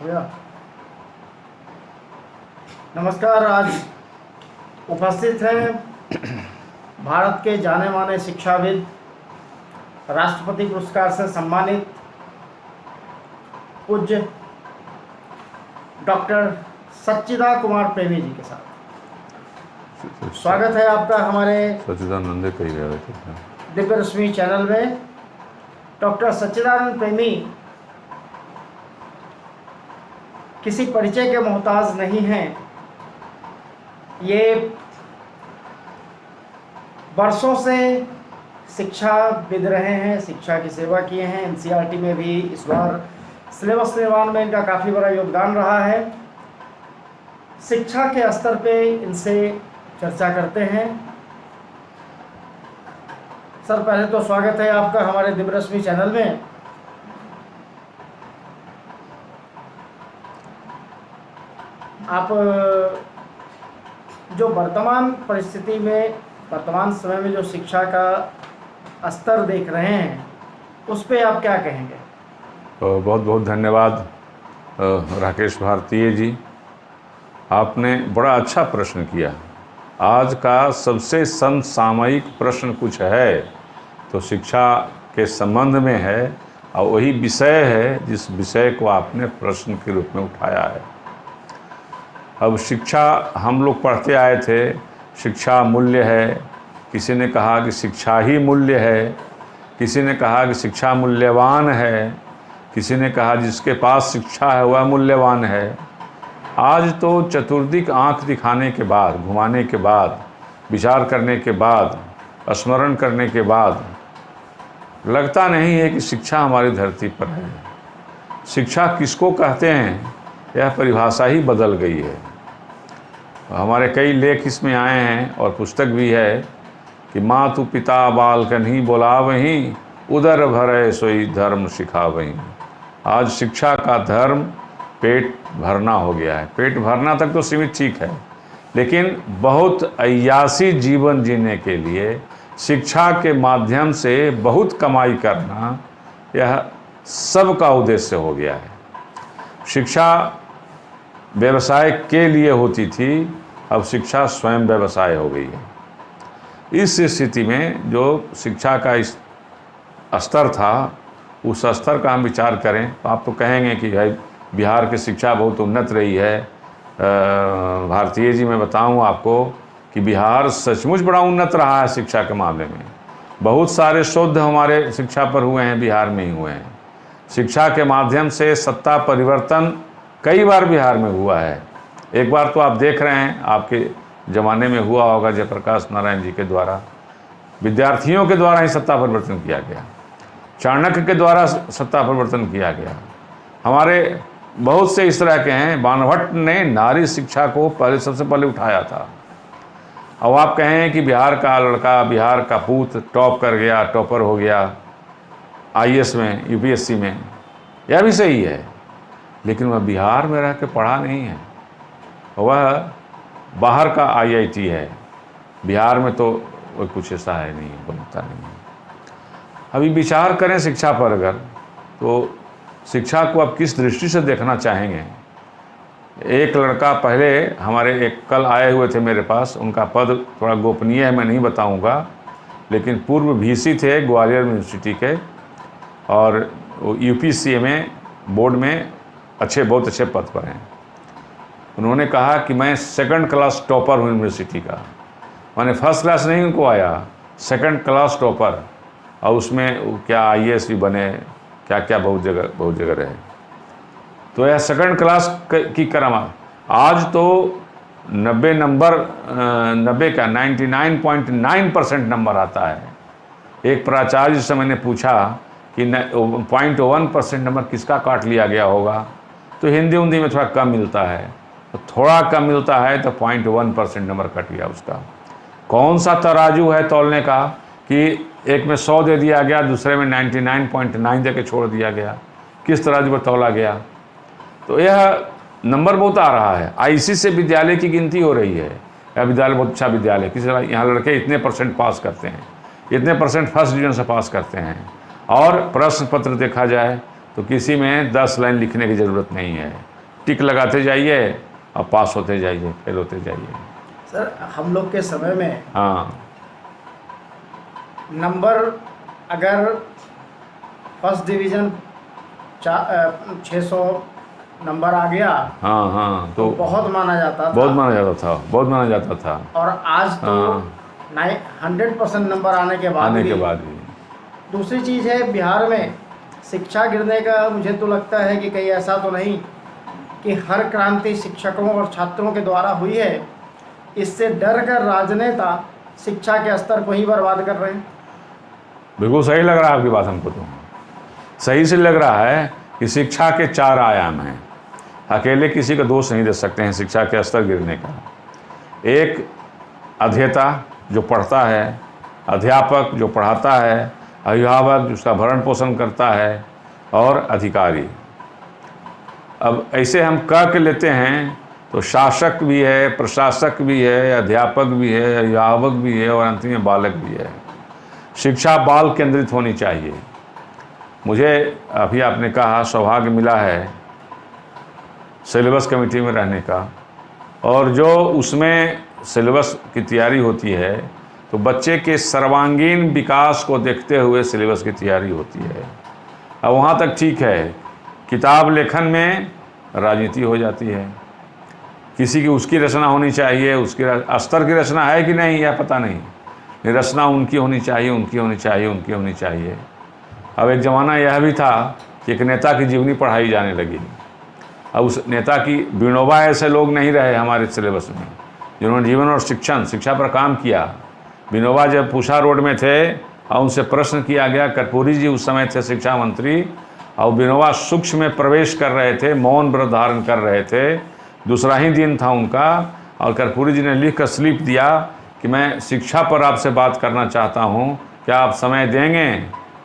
भैया नमस्कार। आज उपस्थित हैं भारत के जाने माने शिक्षाविद, राष्ट्रपति पुरस्कार से सम्मानित पूज्य डॉक्टर सच्चिदा कुमार प्रेमी जी के साथ। स्वागत है आपका हमारे सच्चिदानंद दिव्य रश्मि चैनल में। डॉक्टर सच्चिदानंद प्रेमी किसी परिचय के मोहताज नहीं हैं। ये वर्षों से शिक्षाविद रहे हैं, शिक्षा की सेवा किए हैं। एनसीईआरटी में भी इस बार सिलेबस निर्माण में इनका काफ़ी बड़ा योगदान रहा है। शिक्षा के स्तर पे इनसे चर्चा करते हैं। सर, पहले तो स्वागत है आपका हमारे दिव्य रश्मि चैनल में। आप जो वर्तमान परिस्थिति में, वर्तमान समय में जो शिक्षा का स्तर देख रहे हैं, उस पे आप क्या कहेंगे? बहुत बहुत धन्यवाद राकेश भारतीय जी, आपने बड़ा अच्छा प्रश्न किया। आज का सबसे समसामयिक प्रश्न कुछ है तो शिक्षा के संबंध में है, और वही विषय है जिस विषय को आपने प्रश्न के रूप में उठाया है। अब शिक्षा हम लोग पढ़ते आए थे, शिक्षा मूल्य है। किसी ने कहा कि शिक्षा ही मूल्य है, किसी ने कहा कि शिक्षा मूल्यवान है, किसी ने कहा जिसके पास शिक्षा है वह मूल्यवान है। आज तो चतुर्दिक आंख दिखाने के बाद, घुमाने के बाद, विचार करने के बाद, स्मरण करने के बाद लगता नहीं है कि शिक्षा हमारी धरती पर है। शिक्षा किसको कहते हैं यह परिभाषा ही बदल गई है। हमारे कई लेख इसमें आए हैं और पुस्तक भी है कि मातु पिता बाल कन्ही बोलावहीं, उदर भरे सोई धर्म सिखावहीं। आज शिक्षा का धर्म पेट भरना हो गया है। पेट भरना तक तो सीमित ठीक है, लेकिन बहुत अय्यासी जीवन जीने के लिए शिक्षा के माध्यम से बहुत कमाई करना, यह सबका उद्देश्य हो गया है। शिक्षा व्यवसाय के लिए होती थी, अब शिक्षा स्वयं व्यवसाय हो गई है। इस स्थिति में जो शिक्षा का इस स्तर था, उस स्तर का हम विचार करें तो आप तो कहेंगे कि भाई बिहार की शिक्षा बहुत उन्नत रही है। भारतीय जी, मैं बताऊं आपको कि बिहार सचमुच बड़ा उन्नत रहा है शिक्षा के मामले में। बहुत सारे शोध हमारे शिक्षा पर हुए हैं, बिहार में ही हुए हैं। शिक्षा के माध्यम से सत्ता परिवर्तन कई बार बिहार में हुआ है। एक बार तो आप देख रहे हैं, आपके ज़माने में हुआ होगा, जयप्रकाश नारायण जी के द्वारा, विद्यार्थियों के द्वारा ही सत्ता परिवर्तन किया गया। चाणक्य के द्वारा सत्ता परिवर्तन किया गया। हमारे बहुत से इस तरह के हैं। बाणभट्ट ने नारी शिक्षा को सबसे पहले उठाया था। अब आप कहें कि बिहार का लड़का, बिहार का पूत टॉप कर गया, टॉपर हो गया IAS में, UPSC में, यह भी सही है, लेकिन वह बिहार में रह के पढ़ा नहीं है, वह बाहर का IIT है। बिहार में तो वह कुछ ऐसा है नहीं, बनता नहीं है। अभी विचार करें शिक्षा पर अगर, तो शिक्षा को अब किस दृष्टि से देखना चाहेंगे। एक लड़का पहले हमारे एक कल आए हुए थे मेरे पास, उनका पद थोड़ा गोपनीय है, मैं नहीं बताऊंगा, लेकिन पूर्व VC थे ग्वालियर यूनिवर्सिटी के, और UPSC में बोर्ड में बहुत अच्छे पद पर हैं। उन्होंने कहा कि मैं 2nd क्लास टॉपर हूँ यूनिवर्सिटी का। मैंने फर्स्ट क्लास नहीं उनको आया, 2nd क्लास टॉपर, और उसमें क्या IAS भी बने, क्या क्या बहुत जगह रहे। तो यह 2nd क्लास की करामात। आज तो 90 नंबर, 90 का 99.9% नंबर आता है। एक प्राचार्य से मैंने पूछा कि 0.1% नंबर किसका काट लिया गया होगा, तो हिंदी में थोड़ा कम मिलता है, तो थोड़ा कम मिलता है तो 0.1% नंबर कट गया उसका। कौन सा तराजू है तौलने का कि एक में 100 दे दिया गया, दूसरे में 99.9 दे के छोड़ दिया गया? किस तराजू पर तौला गया? तो यह नंबर बहुत आ रहा है। IC से विद्यालय की गिनती हो रही है। यह विद्यालय बहुत अच्छा विद्यालय, किसी यहाँ लड़के इतने % पास करते हैं, इतने % फर्स्ट डिवीजन से पास करते हैं। और प्रश्न पत्र देखा जाए तो किसी में 10 लाइन लिखने की ज़रूरत नहीं है, टिक लगाते जाइए और पास होते जाइए, फेल होते जाइए। सर हम लोग के समय में हाँ नंबर अगर फर्स्ट डिवीज़न 600 नंबर आ गया हाँ हाँ, तो बहुत माना जाता था। बहुत माना जाता था, बहुत माना जाता था। और आज तो हाँ। 100% नंबर आने के बाद भी दूसरी चीज़ है, बिहार में शिक्षा गिरने का मुझे तो लगता है कि कहीं ऐसा तो नहीं कि हर क्रांति शिक्षकों और छात्रों के द्वारा हुई है। इससे डर कर राजनेता शिक्षा के स्तर को ही बर्बाद कर रहे हैं। बिल्कुल सही लग रहा है आपकी बात, हमको तो सही से लग रहा है कि शिक्षा के 4 आयाम हैं। अकेले किसी का दोष नहीं दे सकते हैं शिक्षा के स्तर गिरने का। एक अध्येता जो पढ़ता है, अध्यापक जो पढ़ाता है, अभिभावक जिसका भरण पोषण करता है, और अधिकारी। अब ऐसे हम कह के लेते हैं तो शासक भी है, प्रशासक भी है, अध्यापक भी है, अभिभावक भी है, और अंत में बालक भी है। शिक्षा बाल केंद्रित होनी चाहिए। मुझे अभी आपने कहा सौभाग्य मिला है सिलेबस कमेटी में रहने का, और जो उसमें सिलेबस की तैयारी होती है तो बच्चे के सर्वांगीण विकास को देखते हुए सिलेबस की तैयारी होती है। अब वहाँ तक ठीक है, किताब लेखन में राजनीति हो जाती है। किसी की उसकी रचना होनी चाहिए, उसके स्तर की रचना है कि नहीं यह पता नहीं, रचना उनकी होनी चाहिए, उनकी होनी चाहिए, उनकी होनी चाहिए। अब एक ज़माना यह भी था कि एक नेता की जीवनी पढ़ाई जाने लगी। अब उस नेता की विनोबा ऐसे लोग नहीं रहे हमारे सिलेबस में जिन्होंने जीवन और शिक्षा पर काम किया। विनोबा जब पूसा रोड में थे और उनसे प्रश्न किया गया, कर्पूरी जी उस समय थे शिक्षा मंत्री, और विनोबा सूक्ष्म में प्रवेश कर रहे थे, मौन व्रत धारण कर रहे थे। दूसरा ही दिन था उनका, और कर्पूरी जी ने लिख कर स्लिप दिया कि मैं शिक्षा पर आपसे बात करना चाहता हूँ, क्या आप समय देंगे?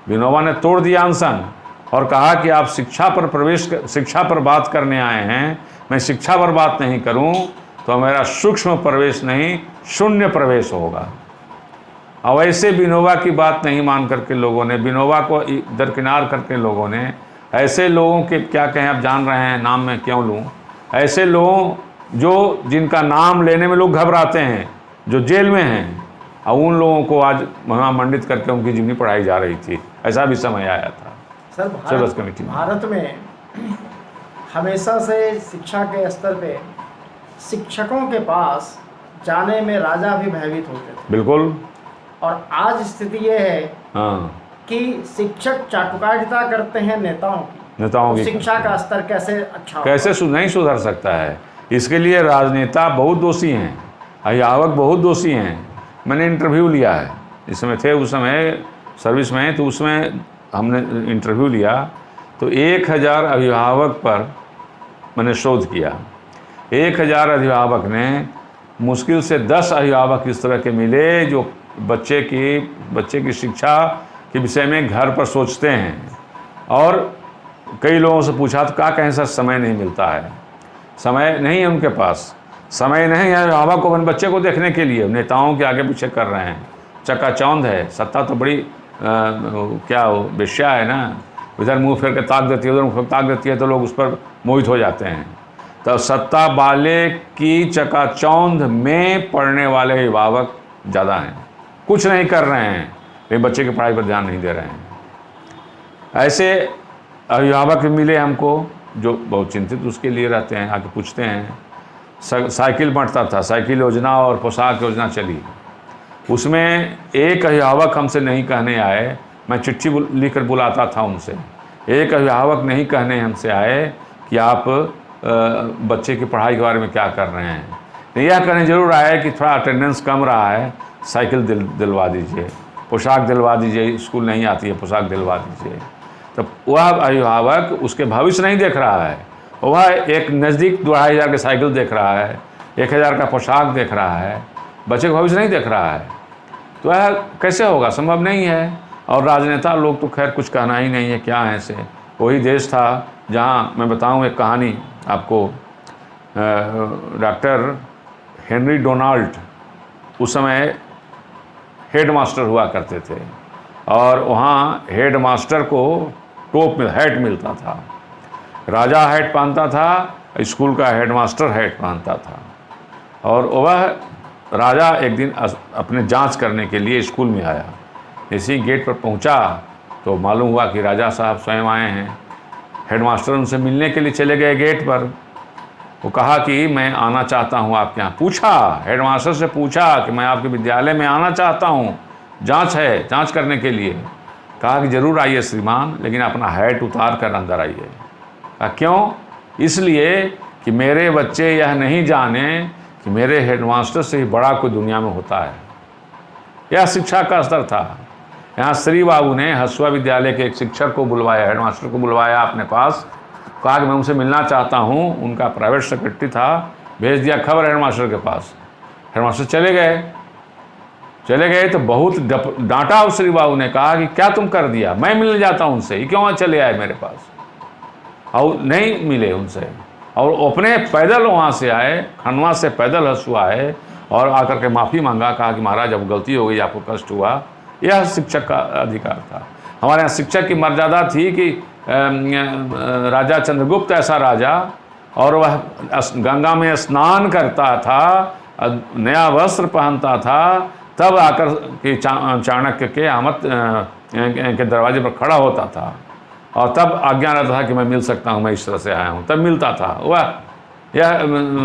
विनोबा ने तोड़ दिया अनशन और कहा कि आप शिक्षा पर बात करने आए हैं, मैं शिक्षा पर बात नहीं करूं तो मेरा सूक्ष्म प्रवेश नहीं, शून्य प्रवेश होगा। अब ऐसे विनोबा की बात नहीं मान करके लोगों ने, विनोबा को दरकिनार करके लोगों ने, ऐसे लोगों के क्या कहें आप जान रहे हैं, नाम मैं क्यों लूँ, ऐसे लोगों जिनका नाम लेने में लोग घबराते हैं, जो जेल में हैं, और उन लोगों को आज महामंडित करके उनकी जीवनी पढ़ाई जा रही थी। ऐसा भी समय आया था सर। भारत में हमेशा से शिक्षा के स्तर पे शिक्षकों के पास जाने में राजा भी भयभीत होते थे। बिल्कुल। और आज स्थिति ये है हाँ कि शिक्षक चाटुकारिता करते हैं नेताओं की। शिक्षा का स्तर कैसे नहीं सुधर सकता है। इसके लिए राजनेता बहुत दोषी हैं, अभिभावक बहुत दोषी हैं। मैंने इंटरव्यू लिया है, इस समय थे उस समय सर्विस में, तो उसमें हमने इंटरव्यू लिया तो 1000 अभिभावक पर मैंने शोध किया। 1000 अभिभावक ने मुश्किल से 10 अभिभावक इस तरह के मिले जो बच्चे की शिक्षा के विषय में घर पर सोचते हैं। और कई लोगों से पूछा तो क्या कहें सर, समय नहीं मिलता है, समय नहीं है उनके पास, समय नहीं है अभिभावक को अपने बच्चे को देखने के लिए। नेताओं के आगे पीछे कर रहे हैं, चकाचौंध है। सत्ता तो बड़ी क्या वेश्या है ना, इधर मुंह फेर के ताक देती है, उधर मुँह ताक देती है, तो लोग उस पर मोहित हो जाते हैं। तो सत्ता वाले की चकाचौंध में पढ़ने वाले अभिभावक ज़्यादा हैं, कुछ नहीं कर रहे हैं, लेकिन बच्चे की पढ़ाई पर ध्यान नहीं दे रहे हैं। ऐसे अभिभावक मिले हमको जो बहुत चिंतित उसके लिए रहते हैं, आके पूछते हैं। साइकिल बांटता था, साइकिल योजना और पोशाक योजना चली, उसमें एक अभिभावक हमसे नहीं कहने आए, मैं चिट्ठी लिखकर बुलाता था उनसे, एक अभिभावक नहीं कहने हमसे आए कि आप बच्चे की पढ़ाई के बारे में क्या कर रहे हैं। यह कहने जरूर आए कि थोड़ा अटेंडेंस कम रहा है, साइकिल दिलवा दीजिए, पोशाक दिलवा दीजिए, स्कूल नहीं आती है पोशाक दिलवा दीजिए। तो वह अभिभावक उसके भविष्य नहीं देख रहा है, वह एक नज़दीक 2500 की साइकिल देख रहा है, 1000 का पोशाक देख रहा है, बच्चे का भविष्य नहीं देख रहा है। तो वह कैसे होगा, संभव नहीं है। और राजनेता लोग तो खैर कुछ कहना ही नहीं है, क्या है ऐसे। वही देश था जहाँ मैं बताऊँ एक कहानी आपको, डॉक्टर हेनरी डोनाल्ड उस समय हेड मास्टर हुआ करते थे, और वहाँ हेड मास्टर को हैट मिलता था। राजा हैट पहनता था स्कूल का हेडमास्टर हैट पहनता था। और वह राजा एक दिन अपने जांच करने के लिए स्कूल में आया। जैसे ही गेट पर पहुंचा तो मालूम हुआ कि राजा साहब स्वयं आए हैं। हेडमास्टर उनसे मिलने के लिए चले गए गेट पर। वो कहा कि मैं आना चाहता हूं आपके यहाँ। पूछा, हेडमास्टर से पूछा कि मैं आपके विद्यालय में आना चाहता हूं, जांच है, जांच करने के लिए। कहा कि ज़रूर आइए श्रीमान, लेकिन अपना हैट उतार कर अंदर आइए। कहा क्यों? इसलिए कि मेरे बच्चे यह नहीं जाने कि मेरे हेडमास्टर से ही बड़ा कोई दुनिया में होता है। यह शिक्षा का स्तर था। यहाँ श्री बाबू ने हसुआ विद्यालय के एक शिक्षक को बुलवाया, हेडमास्टर को बुलवाया अपने पास। कहा कि मैं उनसे मिलना चाहता हूँ। उनका प्राइवेट सेक्रेटरी था, भेज दिया खबर हेडमास्टर के पास। हेडमास्टर चले गए तो बहुत डांटा उस श्री बाबू ने। कहा कि क्या तुम कर दिया, मैं मिलने जाता हूँ उनसे, ये क्यों चले आए मेरे पास? और नहीं मिले उनसे, और अपने पैदल वहाँ से आए, खनवा से पैदल हसुआ आए और आकर के माफ़ी मांगा। कहा कि महाराज अब गलती हो गई, आपको कष्ट हुआ। यह शिक्षक का अधिकार था। हमारे यहाँ शिक्षक की मर्यादा थी कि राजा चंद्रगुप्त ऐसा राजा, और वह गंगा में स्नान करता था, नया वस्त्र पहनता था, तब आकर के चाणक्य के आमद के दरवाजे पर खड़ा होता था और तब आज्ञा रहता था कि मैं मिल सकता हूँ, मैं इस तरह से आया हूँ, तब मिलता था। वह यह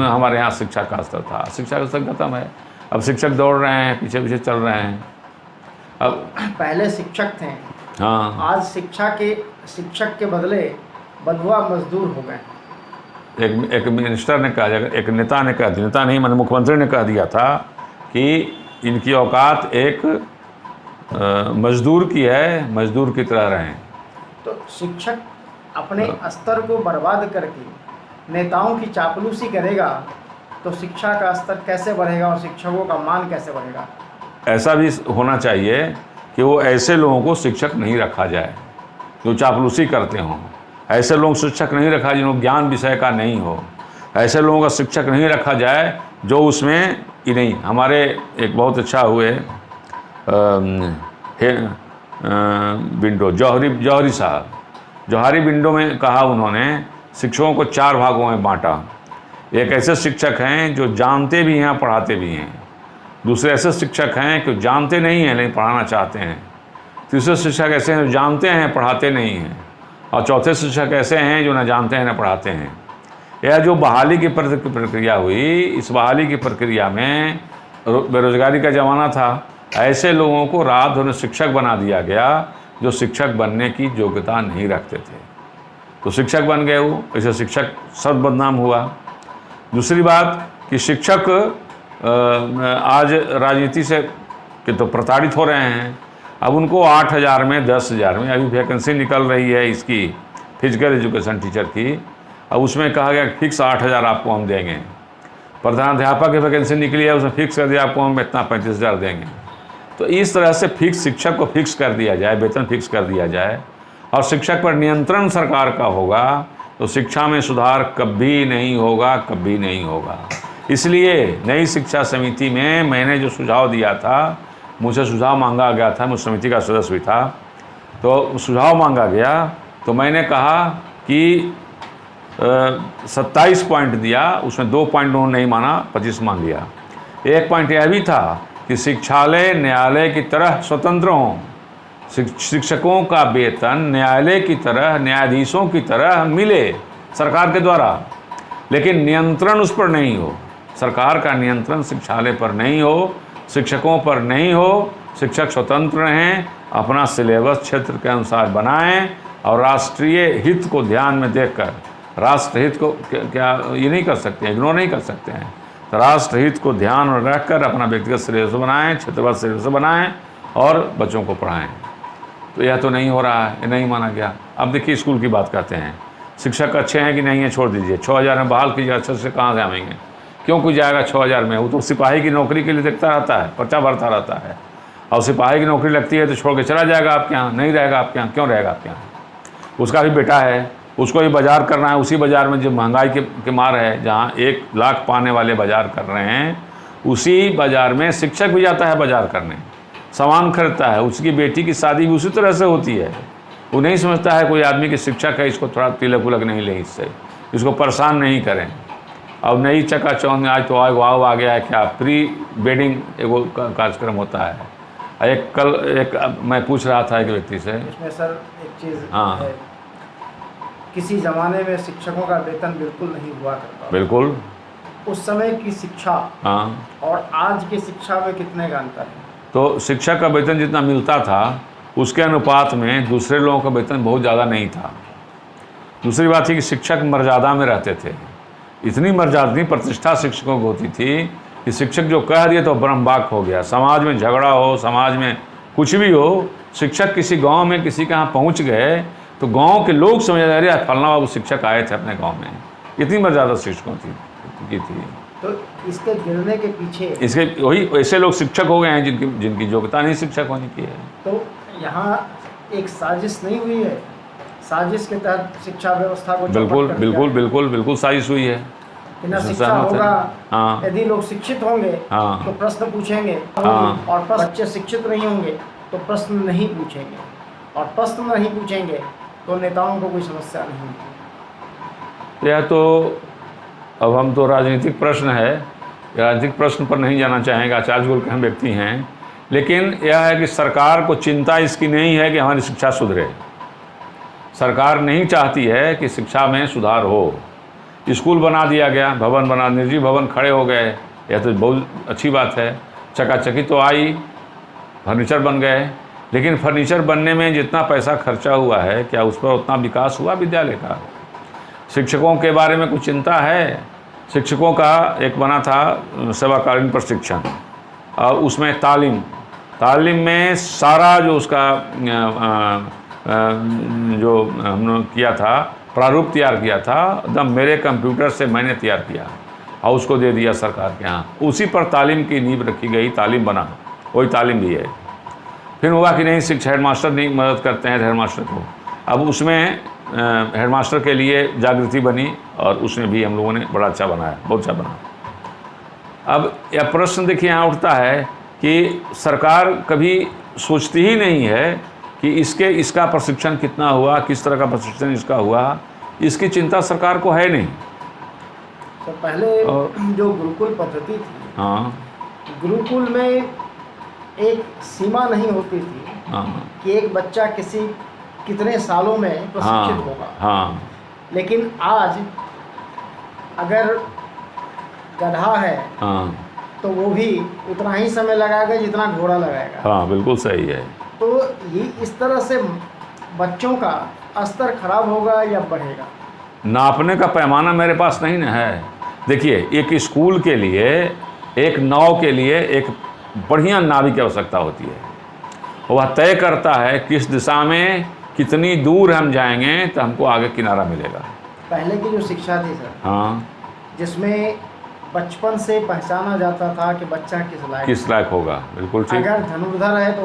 हमारे यहाँ शिक्षा का स्तर था। शिक्षा का स्तर खत्म है। अब शिक्षक दौड़ रहे हैं, पीछे पीछे चल रहे हैं। अब पहले शिक्षक थे, हाँ, आज शिक्षक के बदले बंधुआ मजदूर हो गए। एक मिनिस्टर ने कहा, एक नेता ने कहा, नेता नहीं मैंने मुख्यमंत्री ने कह दिया था कि इनकी औकात एक मजदूर की है, मजदूर की तरह रहें। तो शिक्षक अपने स्तर को बर्बाद करके नेताओं की चापलूसी करेगा तो शिक्षा का स्तर कैसे बढ़ेगा और शिक्षकों का मान कैसे बढ़ेगा? ऐसा भी होना चाहिए कि वो ऐसे लोगों को शिक्षक नहीं रखा जाए जो चापलूसी करते हों। ऐसे लोग शिक्षक नहीं रखा जिन्होंने ज्ञान विषय का नहीं हो। ऐसे लोगों का शिक्षक नहीं रखा जाए जो उसमें ही नहीं। हमारे एक बहुत अच्छा हुए बिंडो जौहरी साहब, जौहरी बिंडो में कहा उन्होंने, शिक्षकों को 4 भागों में बांटा। एक ऐसे शिक्षक हैं जो जानते भी हैं, पढ़ाते भी हैं। दूसरे ऐसे शिक्षक हैं कि जानते नहीं हैं लेकिन पढ़ाना चाहते हैं। तीसरे शिक्षक ऐसे हैं जो जानते हैं, पढ़ाते नहीं हैं। और चौथे शिक्षक ऐसे हैं जो न जानते हैं न पढ़ाते हैं। यह जो बहाली की प्रक्रिया हुई, इस बहाली की प्रक्रिया में बेरोजगारी का ज़माना था। ऐसे लोगों को रात भर शिक्षक बना दिया गया जो शिक्षक बनने की योग्यता नहीं रखते थे, तो शिक्षक बन गए वो। ऐसे शिक्षक सब बदनाम हुआ। दूसरी बात कि शिक्षक आज राजनीति से कि तो प्रताड़ित हो रहे हैं। अब उनको 8,000 में 10,000 में अभी वैकेंसी निकल रही है इसकी फिजिकल एजुकेशन टीचर की। अब उसमें कहा गया फिक्स 8,000 आपको हम देंगे। प्रधानाध्यापक की वैकेंसी निकली है, उसमें फिक्स कर दिया आपको हम इतना 35,000 देंगे। तो इस तरह से फिक्स शिक्षक को फिक्स कर दिया जाए, वेतन फिक्स कर दिया जाए और शिक्षक पर नियंत्रण सरकार का होगा तो शिक्षा में सुधार कभी नहीं होगा, कभी नहीं होगा। इसलिए नई शिक्षा समिति में मैंने जो सुझाव दिया था, मुझसे सुझाव मांगा गया था, मैं समिति का सदस्य भी था, तो सुझाव मांगा गया तो मैंने कहा कि 27 पॉइंट दिया, उसमें 2 पॉइंट उन्होंने नहीं माना, 25 मान लिया। एक पॉइंट यह भी था कि शिक्षालय न्यायालय की तरह स्वतंत्र हों, शिक्षकों का वेतन न्यायालय की तरह, न्यायाधीशों की तरह मिले सरकार के द्वारा, लेकिन नियंत्रण उस पर नहीं हो। सरकार का नियंत्रण शिक्षालय पर नहीं हो, शिक्षकों पर नहीं हो। शिक्षक स्वतंत्र रहें, अपना सिलेबस क्षेत्र के अनुसार बनाएं और राष्ट्रीय हित को ध्यान में देखकर, राष्ट्र हित को क्या ये नहीं कर सकते, इग्नोर नहीं कर सकते हैं, तो राष्ट्र हित को ध्यान में रखकर अपना व्यक्तिगत सिलेबस बनाएं, क्षेत्रगत सिलेबस बनाएं और बच्चों को पढ़ाएं। तो यह तो नहीं हो रहा है, ये नहीं माना गया। अब देखिए स्कूल की बात करते हैं, शिक्षक अच्छे हैं कि नहीं है छोड़ दीजिए, 6,000 में बहाल कीजिए, अच्छे से कहाँ से आएंगे? क्यों कोई जाएगा 6,000 में? वो तो सिपाही की नौकरी के लिए देखता रहता है, पर्चा भरता रहता है, और सिपाही की नौकरी लगती है तो छोड़ के चला जाएगा आपके यहाँ, नहीं रहेगा आपके यहाँ। क्यों रहेगा आपके यहाँ? उसका भी बेटा है, उसको भी बाजार करना है। उसी बाज़ार में जो महंगाई के मार है, जहाँ 1 लाख पाने वाले बाजार कर रहे हैं, उसी बाज़ार में शिक्षक भी जाता है बाजार करने, सामान खरीदता है। उसकी बेटी की शादी भी उसी तरह से होती है। वो नहीं समझता है कोई आदमी की शिक्षक है, इसको थोड़ा तिलक उलक नहीं ले इससे, इसको परेशान नहीं करें। अब नई चकाचौंध में आज तो वाव आ गया है, क्या प्री वेडिंग एगो कार्यक्रम होता है। एक मैं पूछ रहा था एक व्यक्ति से, इसमें सर एक चीज़ हाँ। है, किसी ज़माने में शिक्षकों का वेतन बिल्कुल नहीं हुआ करता। बिल्कुल। उस समय की शिक्षा हाँ। और आज की शिक्षा में कितने का अंतर है? तो शिक्षक का वेतन जितना मिलता था उसके अनुपात में दूसरे लोगों का वेतन बहुत ज़्यादा नहीं था। दूसरी बात है कि शिक्षक मर्यादा में रहते थे। इतनी मर्यादा, इतनी प्रतिष्ठा शिक्षकों को होती थी कि शिक्षक जो कह दिए तो ब्रह्मवाक् हो गया। समाज में झगड़ा हो, समाज में कुछ भी हो, शिक्षक किसी गांव में किसी के यहाँ पहुँच गए तो गांव के लोग समझ आ रहे फलना बाबू शिक्षक आए थे अपने गाँव में। इतनी मर्यादा शिक्षकों की थी। तो इसके गिरने के पीछे इसके वही ऐसे लोग शिक्षक हो गए हैं जिनकी योग्यता नहीं शिक्षक होने की है। तो यहाँ एक साजिश नहीं हुई है? साजिश के तहत शिक्षा व्यवस्था को बिल्कुल बिल्कुल बिल्कुल बिल्कुल साजिश हुई है। बिना शिक्षा होगा, हाँ। यदि लोग शिक्षित होंगे हाँ। तो प्रश्न पूछेंगे, हाँ। और बच्चे शिक्षित नहीं होंगे तो प्रश्न नहीं पूछेंगे, और प्रश्न नहीं पूछेंगे तो नेताओं को कोई समस्या नहीं होगी। यह तो अब हम तो राजनीतिक प्रश्न है, राजनीतिक प्रश्न पर नहीं जाना चाहेंगे, आचार्य गुरु के हम व्यक्ति हैं, लेकिन यह है कि सरकार को चिंता इसकी नहीं है कि हमारी शिक्षा सुधरे। सरकार नहीं चाहती है कि शिक्षा में सुधार हो। स्कूल बना दिया गया, भवन बना, निर्जीव भवन खड़े हो गए, यह तो बहुत अच्छी बात है। चकाचकी तो आई, फर्नीचर बन गए, लेकिन फर्नीचर बनने में जितना पैसा खर्चा हुआ है क्या उस पर उतना विकास हुआ विद्यालय का? शिक्षकों के बारे में कुछ चिंता है? शिक्षकों का एक बना था सेवाकालीन प्रशिक्षण, और उसमें तालीम में सारा जो उसका जो हमने किया था, प्रारूप तैयार किया था, एकदम मेरे कंप्यूटर से मैंने तैयार किया और उसको दे दिया सरकार के यहाँ। उसी पर तालीम की नींव रखी गई, तालीम बना, वही तालीम भी है। फिर हुआ कि नहीं शिक्षक हेडमास्टर नहीं मदद करते हैं हेडमास्टर को, अब उसमें हेडमास्टर के लिए जागृति बनी और उसमें भी हम लोगों ने बड़ा अच्छा बनाया, बहुत अच्छा बना। अब यह प्रश्न देखिए यहाँ उठता है कि सरकार कभी सोचती ही नहीं है कि इसका प्रशिक्षण कितना हुआ, किस तरह का प्रशिक्षण इसका हुआ, इसकी चिंता सरकार को है नहीं। तो पहले जो गुरुकुल पद्धति थी, हाँ, गुरुकुल में एक सीमा नहीं होती थी, हाँ, कि एक बच्चा कितने सालों में प्रशिक्षित होगा। हाँ। लेकिन आज अगर गधा है, हाँ, तो वो भी उतना ही समय लगाएगा जितना घोड़ा लगाएगा। हाँ, बिल्कुल सही है। तो ये इस तरह से बच्चों का स्तर खराब होगा या बढ़ेगा? नापने का पैमाना मेरे पास नहीं ना है। देखिए, एक स्कूल के लिए, एक नाव के लिए एक बढ़िया नावी की आवश्यकता होती है। वह तय करता है किस दिशा में कितनी दूर हम जाएंगे तो हमको आगे किनारा मिलेगा। पहले की जो शिक्षा थी सर, हाँ, जिसमें बचपन से पहचाना जाता था कि बच्चा किस लायक होगा, बिल्कुल ठीक। अगर धनुर्धर है तो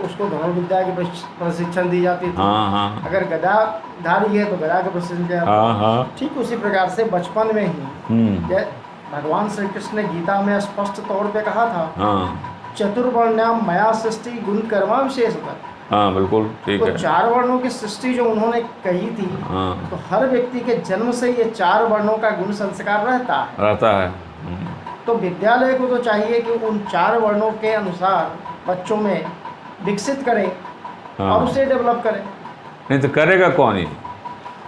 उसको धनुर्विद्या की प्रशिक्षण दी जाती थी। हाँ, हाँ। अगर गदाधारी है तो गदा का प्रशिक्षण दिया जाता। हाँ, हाँ। ठीक उसी प्रकार से बचपन में ही भगवान श्री कृष्ण ने गीता में स्पष्ट तौर पे कहा था, हाँ, चतुर्वर्ण्याम मया सृष्टि गुण कर्मा विशेषतः। हाँ, बिल्कुल ठीक है। तो 4 वर्णों की सृष्टि जो उन्होंने कही थी, हाँ, तो हर व्यक्ति के जन्म से ये 4 वर्णों का गुण संस्कार रहता है। तो विद्यालय को तो चाहिए कि उन 4 वर्णों के अनुसार बच्चों में विकसित करे, हाँ, और उसे डेवलप करे। नहीं तो करेगा कौन ही?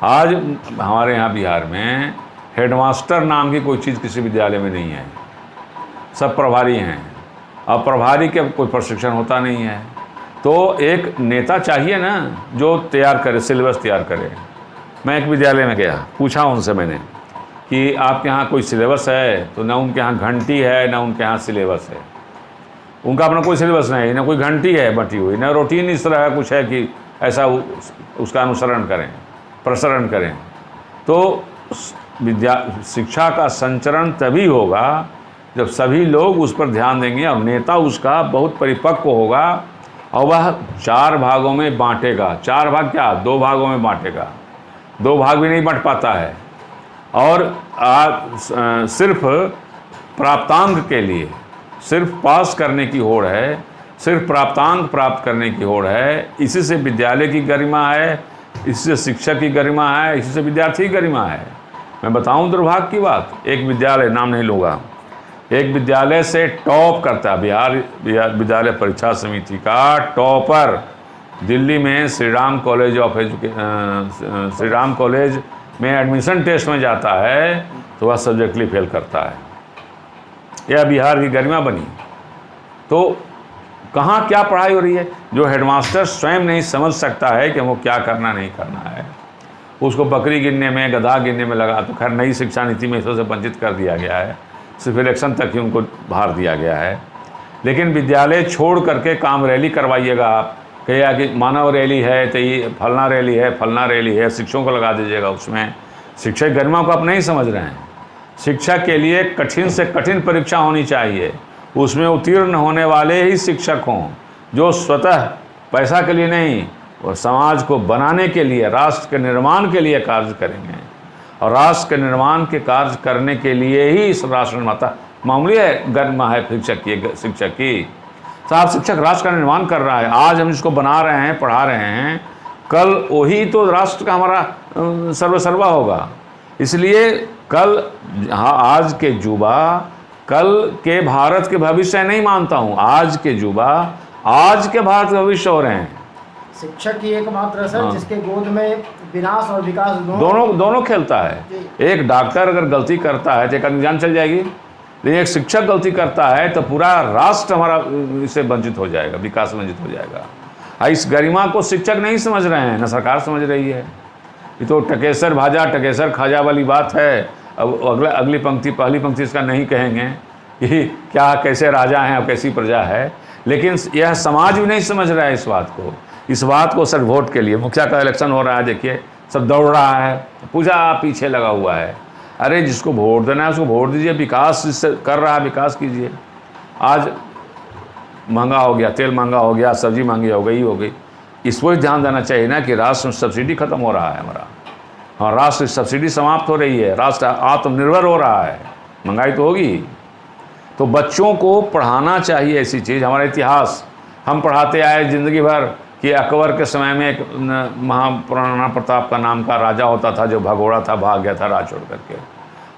आज हमारे यहाँ बिहार में हेडमास्टर नाम की कोई चीज़ किसी विद्यालय में नहीं है, सब प्रभारी हैं। अब प्रभारी के कोई प्रशिक्षण होता नहीं है, तो एक नेता चाहिए ना जो तैयार करे, सिलेबस तैयार करे। मैं एक विद्यालय में गया, पूछा उनसे मैंने कि आपके यहाँ कोई सिलेबस है? तो ना उनके यहाँ घंटी है, ना उनके यहाँ सिलेबस है। उनका अपना कोई सिलेबस नहीं, ना कोई घंटी है बटी हुई, ना रूटीन इस तरह कुछ है कि ऐसा उसका अनुसरण करें, प्रसरण करें। तो शिक्षा का संचरण तभी होगा जब सभी लोग उस पर ध्यान देंगे और नेता उसका बहुत परिपक्व होगा और वह 4 भागों में बांटेगा। 4 भाग क्या, 2 भागों में बांटेगा। 2 भाग भी नहीं बांट पाता है। और सिर्फ प्राप्तांक के लिए, सिर्फ पास करने की होड़ है, सिर्फ प्राप्तांक प्राप्त करने की होड़ है। इसी से विद्यालय की गरिमा है, इसी से शिक्षक की गरिमा है, इसी से विद्यार्थी की गरिमा है। मैं बताऊं दुर्भाग्य की बात, एक विद्यालय, नाम नहीं लूँगा, एक विद्यालय से टॉप करता है, बिहार विद्यालय परीक्षा समिति का टॉपर दिल्ली में श्री राम कॉलेज श्री राम कॉलेज में एडमिशन टेस्ट में जाता है तो वह सब्जेक्टली फेल करता है। यह बिहार की गरिमा बनी। तो कहाँ क्या पढ़ाई हो रही है? जो हेडमास्टर स्वयं नहीं समझ सकता है कि वो क्या करना नहीं करना है, उसको बकरी गिनने में, गधा गिनने में लगा। तो खैर नई शिक्षा नीति में इससे वंचित कर दिया गया है, सिर्फ इलेक्शन तक ही उनको भार दिया गया है। लेकिन विद्यालय छोड़ करके काम रैली करवाइएगा आप, कहिएगा कि मानव रैली है तो ये फलना रैली है, फलना रैली है, शिक्षकों को लगा दीजिएगा उसमें। शिक्षा की गरिमा को आप नहीं समझ रहे हैं। शिक्षा के लिए कठिन से कठिन परीक्षा होनी चाहिए, उसमें उत्तीर्ण होने वाले ही शिक्षक हों, जो स्वतः पैसा के लिए नहीं और समाज को बनाने के लिए, राष्ट्र के निर्माण के लिए कार्य करेंगे। और राष्ट्र के निर्माण के कार्य करने के लिए ही इस राष्ट्र निर्माता, मामूली है गरिमा है शिक्षक की। साहब शिक्षक राष्ट्र का निर्माण कर रहा है, आज हम इसको बना रहे हैं, पढ़ा रहे हैं, कल वही तो राष्ट्र का हमारा सर्वसर्वा होगा। इसलिए कल, हाँ, आज के युवा कल के भारत के भविष्य नहीं मानता हूँ, आज के युवा आज के भारत के भविष्य हो रहे हैं। शिक्षक ही एकमात्र सर जिसके गोद में विनाश और विकास दोनों खेलता है। एक डॉक्टर अगर गलती करता है तो एक आदमी जान चल जाएगी, लेकिन एक शिक्षक गलती करता है तो पूरा राष्ट्र हमारा इससे वंचित हो जाएगा, विकास वंचित हो जाएगा। इस गरिमा को शिक्षक नहीं समझ रहे हैं, न सरकार समझ रही है। ये तो टकेसर भाजा टकेसर खाजा वाली बात है। अब अगली पंक्ति, पहली पंक्ति इसका नहीं कहेंगे कि क्या कैसे राजा हैं और कैसी प्रजा है, लेकिन यह समाज भी नहीं समझ रहा है इस बात को। सर वोट के लिए मुखिया का इलेक्शन हो रहा है, देखिए सब दौड़ रहा है, पूजा पीछे लगा हुआ है। अरे जिसको वोट देना है उसको वोट दीजिए, विकास जिससे कर रहा है विकास कीजिए। आज महंगा हो गया, तेल महंगा हो गया, सब्जी महंगी हो गई, इस पर ध्यान देना चाहिए ना कि राष्ट्र में सब्सिडी खत्म हो रहा है हमारा। हाँ, राष्ट्र सब्सिडी समाप्त हो रही है, राष्ट्र आत्मनिर्भर हो रहा है, महंगाई तो होगी। तो बच्चों को पढ़ाना चाहिए ऐसी चीज़। हमारा इतिहास हम पढ़ाते आए जिंदगी भर कि अकबर के समय में एक महाराणा प्रताप का नाम का राजा होता था, जो भगोड़ा था, भाग गया था राज छोड़ करके।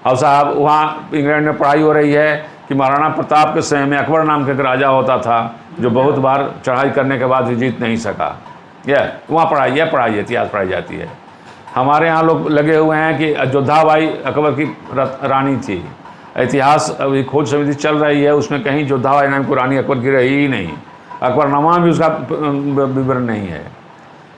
अब साहब वहाँ इंग्लैंड में पढ़ाई हो रही है कि महाराणा प्रताप के समय में अकबर नाम का एक राजा होता था, जो बहुत बार चढ़ाई करने के बाद भी जीत नहीं सका। वहाँ पढ़ाई इतिहास पढ़ाई जाती है। हमारे यहाँ लोग लगे हुए हैं कि जोधाबाई अकबर की रानी थी। इतिहास अभी खोज समिति चल रही है, उसमें कहीं जोधाबाई नाम की रानी अकबर की रही ही नहीं, अकबरनामा भी उसका विवरण नहीं है।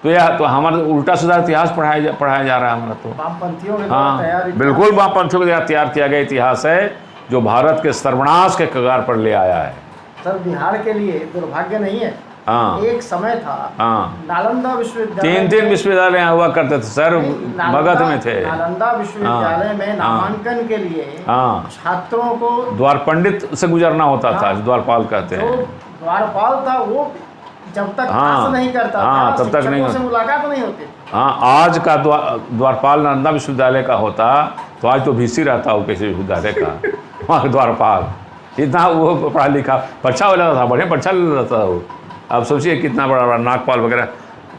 तो यह तो हमारा उल्टा सीधा इतिहास पढ़ाया जा रहा है हमारा। तो वामपंथियों के हाँ, बिल्कुल वामपंथियों के द्वारा तैयार किया गया इतिहास है, जो भारत के सर्वनाश के कगार पर ले आया है। सर बिहार के लिए दुर्भाग्य नहीं है। हाँ, एक समय था, हाँ, नालंदा विश्वविद्यालय, 3 विश्वविद्यालय हुआ करते थे सर, मगध में थे। नालंदा विश्वविद्यालय में नामांकन के लिए छात्रों को द्वार पंडित से गुजरना होता था, द्वारपाल कहते हैं। द्वारपाल था वो, जब तक पास नहीं करता था तब तक नहीं, से मुलाकात नहीं होती। हाँ, आज का द्वारपाल नालंदा विश्वविद्यालय का होता तो आज तो VC रहता हो किसी विश्वविद्यालय का। वहाँ द्वारपाल इतना वो पढ़ा लिखा, परीक्षा वाला था, बढ़िया परीक्षा ले लेता था वो। अब सोचिए कितना बड़ा नागपाल वगैरह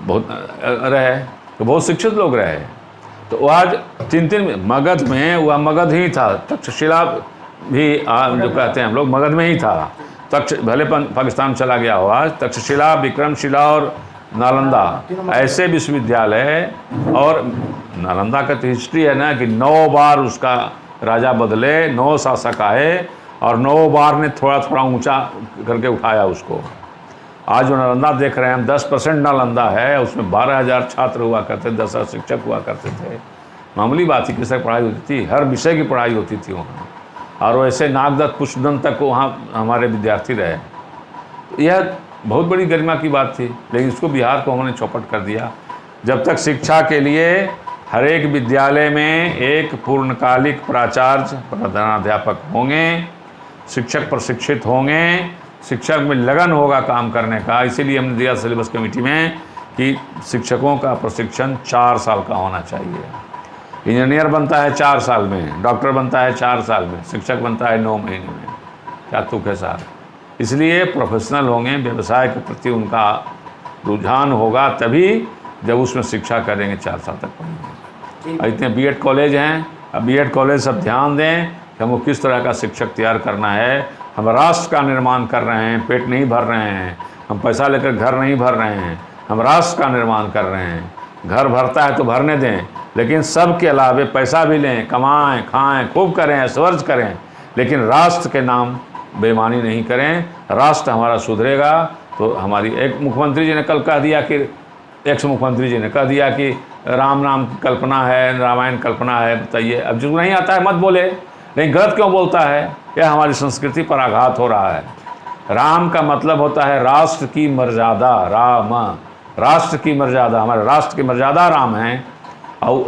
बहुत रहे, तो बहुत शिक्षित लोग रहे। तो आज 3 मगध में, वह मगध ही था, तक्षशिला भी जो कहते हैं हम लोग, मगध में ही था। भले पाकिस्तान चला गया हो, आज तक्षशिला, विक्रमशिला और नालंदा ऐसे विश्वविद्यालय। और नालंदा का तो हिस्ट्री है ना कि 9 बार उसका राजा बदले, 9 शासक आए और 9 बार ने थोड़ा थोड़ा ऊंचा करके उठाया उसको। आज जो नालंदा देख रहे हैं हम, 10% नालंदा है, उसमें 12,000 छात्र हुआ करते, 10,000 शिक्षक हुआ करते थे। मामूली बात ही किस तरह पढ़ाई होती थी, हर विषय की पढ़ाई होती थी वहाँ। और वैसे नागदत्त पुष्पदन तक वहाँ हमारे विद्यार्थी रहे। यह बहुत बड़ी गरिमा की बात थी, लेकिन इसको बिहार को हमने चौपट कर दिया। जब तक शिक्षा के लिए हर एक विद्यालय में एक पूर्णकालिक प्राचार्य, प्रधानाध्यापक होंगे, शिक्षक प्रशिक्षित होंगे, शिक्षक में लगन होगा काम करने का। इसीलिए हमने दिया सिलेबस कमेटी में कि शिक्षकों का प्रशिक्षण 4 साल का होना चाहिए। इंजीनियर बनता है 4 साल में, डॉक्टर बनता है 4 साल में, शिक्षक बनता है 9 महीने में। क्या तुक है साहब? इसलिए प्रोफेशनल होंगे, व्यवसाय के प्रति उनका रुझान होगा, तभी जब उसमें शिक्षा करेंगे 4 साल तक पढ़ेंगे। इतने B.Ed कॉलेज हैं, बीएड कॉलेज सब ध्यान दें कि हमको किस तरह का शिक्षक तैयार करना है। हम राष्ट्र का निर्माण कर रहे हैं, पेट नहीं भर रहे हैं, हम पैसा लेकर घर नहीं भर रहे हैं, हम राष्ट्र का निर्माण कर रहे हैं। घर भरता है तो भरने दें, लेकिन सब के अलावे पैसा भी लें, कमाएं, खाएं, खूब करें, ऐश्वर्य करें, लेकिन राष्ट्र के नाम बेईमानी नहीं करें। राष्ट्र हमारा सुधरेगा तो हमारी, एक मुख्यमंत्री जी ने कल कह दिया कि, एक मुख्यमंत्री जी ने कह दिया कि राम नाम की कल्पना है, रामायण कल्पना है। बताइए, अब जो नहीं आता है मत बोले, लेकिन गलत क्यों बोलता है? यह हमारी संस्कृति पर आघात हो रहा है। राम का मतलब होता है राष्ट्र की मर्यादा, राम, राष्ट्र की मर्यादा, हमारे राष्ट्र की मर्यादा राम है। और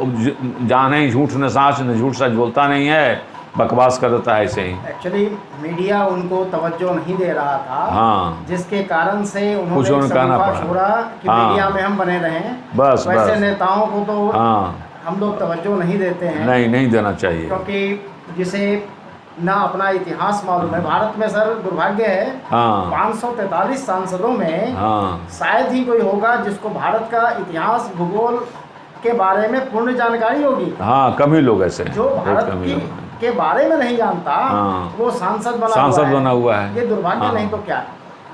जाने झूठ न साँच, न झूठ सच बोलता नहीं है, बकवास कर देता है ऐसे ही। एक्चुअली मीडिया उनको तवज्जो नहीं दे रहा था, हाँ, जिसके कारण से कुछ उन्होंने कहना छोड़ा कि हाँ, मीडिया में हम बने रहें। बस वैसे बस, नेताओं को तो हाँ, हम लोग तवज्जो नहीं देते हैं, नहीं देना चाहिए, क्योंकि जिसे ना अपना इतिहास मालूम है। भारत में सर दुर्भाग्य है, हाँ, 543 सांसदों में हाँ, शायद ही कोई होगा जिसको भारत का इतिहास, भूगोल के बारे में पूर्ण जानकारी होगी। हाँ, कम ही लोग ऐसे, जो भारत के बारे में नहीं जानता, हाँ, वो सांसद बना हुआ है। ये दुर्भाग्य, हाँ, नहीं तो क्या।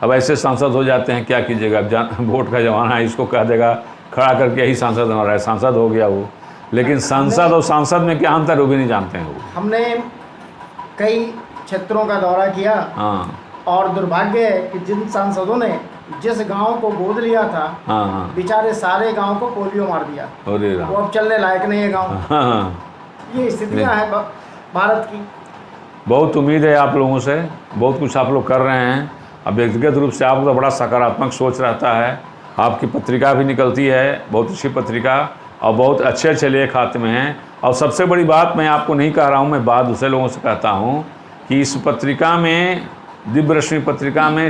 अब ऐसे सांसद हो जाते हैं, क्या कीजिएगा। अब वोट का जमाना है, इसको कह देगा खड़ा करके यही सांसद बना रहा है, सांसद हो गया वो। लेकिन सांसद और सांसद में क्या अंतर, वो भी नहीं जानते हैं वो। हमने कई क्षेत्रों का दौरा किया, हाँ, और दुर्भाग्य है कि जिन सांसदों ने जिस गांव को गोद लिया था, हाँ, बेचारे सारे गांव को पोलियो मार दिया। अरे वो अब चलने लायक नहीं है गांव। हाँ, ये स्थितियां हैं भारत की। बहुत उम्मीद है आप लोगों से, बहुत कुछ आप लोग कर रहे हैं। अब व्यक्तिगत रूप से आपको तो बड़ा सकारात्मक सोच रहता है। आपकी पत्रिका भी निकलती है, बहुत अच्छी पत्रिका, और बहुत अच्छे अच्छे लेख आते में हैं। और सबसे बड़ी बात मैं आपको नहीं कह रहा हूँ, मैं बात दूसरे लोगों से कहता हूँ कि इस पत्रिका में, दिव्य रश्मि पत्रिका में